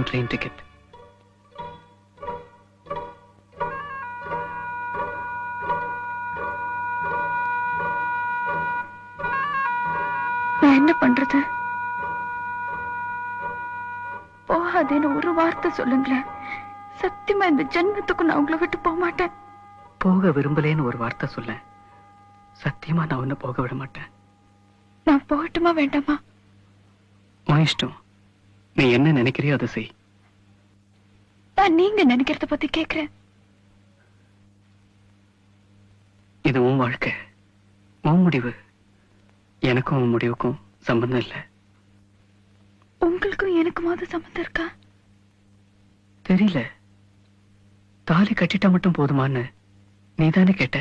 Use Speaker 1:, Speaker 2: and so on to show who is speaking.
Speaker 1: Return train ticket.
Speaker 2: நான் என்ன பண்றது? போகாதேன்னு ஒரு வார்த்தை சொல்லுங்களேன். சத்தியமா இந்த ஜென்மத்துக்கு நான் உங்களை விட்டு போக மாட்டேன்.
Speaker 1: போக விரும்பலேன்னு ஒரு வார்த்தை சொல்ல. சத்தியமா நான் உன்னை போக விட மாட்டேன்.
Speaker 2: நான் போகட்டுமா வேண்டாமா?
Speaker 1: உன் இஷ்டம். நீ என்ன நினைக்கிறியோ அதை செய்.
Speaker 2: நான் நீங்க நினைக்கிறத பத்தி கேக்குறேன்.
Speaker 1: இது உன் வாழ்க்கை, உன் முடிவு. எனக்கும் உன் முடிவுக்கும் சம்பந்தம் இல்லை.
Speaker 2: உங்களுக்கும் எனக்குமாவது சம்பந்தம் இருக்கா?
Speaker 1: தெரியல. தாலி கட்டிட்டா மட்டும் போதுமான்னு நீதானே கேட்ட.